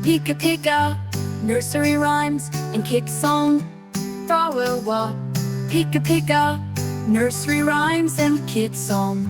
Pika pika, nursery rhymes and kick song. Wa Pika pika, nursery rhymes and kid song.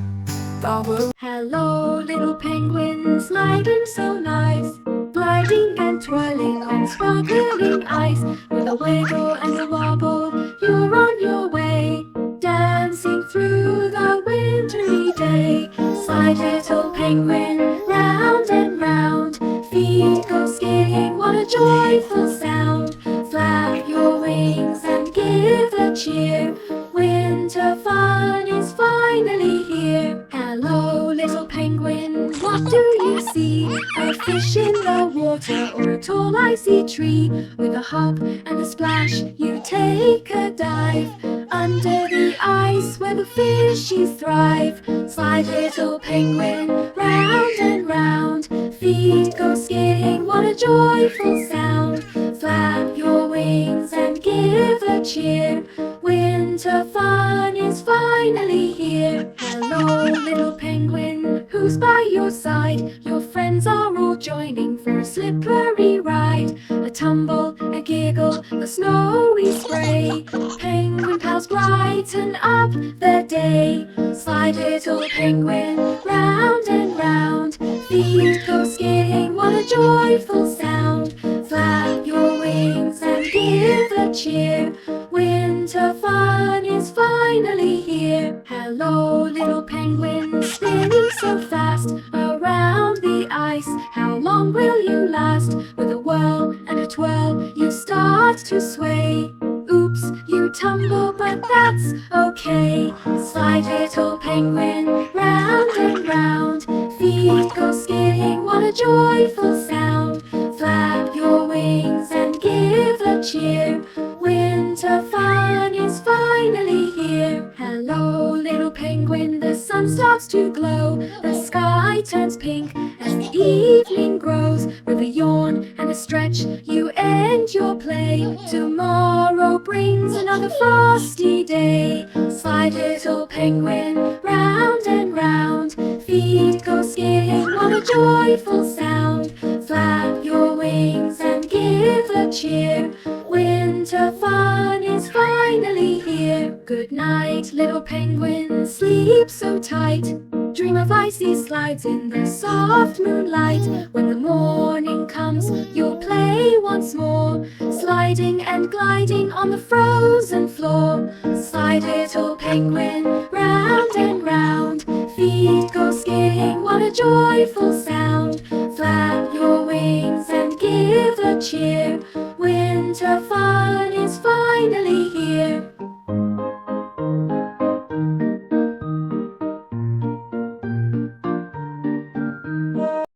Hello little penguins, sliding so nice, gliding and twirling on sparkling ice. With a wiggle and a wobble, you're on your way, dancing through the wintry day. Slide little penguin, round and round, feet go skidding, what a joyful sound. Flap your wings and give a cheer, winter fun is finally here. Hello little penguin, what do you see? A fish in the water or a tall icy tree? With a hop and a splash you take a dive, under the ice where the fishies thrive. Slide little penguin, round and round, feet go skidding, what a joyful sound. Flap your wings and give a cheer, winter fun is finally here. Hello little penguin, who's by your side? Your friends are all joining for a slippery ride. A tumble, a giggle, a snowy spray, penguin pals brighten up the day. Slide little penguin, round and round, feet go skidding, what a joyful sound. Flap your wings and give a cheer, winter fun is finally here. Hello little penguin, spinning so fast around the ice, how long will you last? With a whirl and a twirl you start to sway. Oops, you tumble, but that's okay. Slide little penguin, round and round, feet go skidding, what a joyful sound. Flap your wings and give a cheer, winter fun is finally here. Hello little penguin, the sun starts to glow, the sky turns pink as the evening grows. With a yawn and a stretch you end your play, tomorrow brings another frosty day. Slide little penguin, round and round, feet go skidding, what a joyful sound. Flap your wings and give a cheer, winter fun is finally here. Good night little penguin, sleep so tight, dream of icy slides in the soft moonlight. When the morning comes you'll play once more, sliding and gliding on the frozen floor. Slide little penguin, round and round, feet go skidding, what a joyful sound. Flap your wings and give a cheer,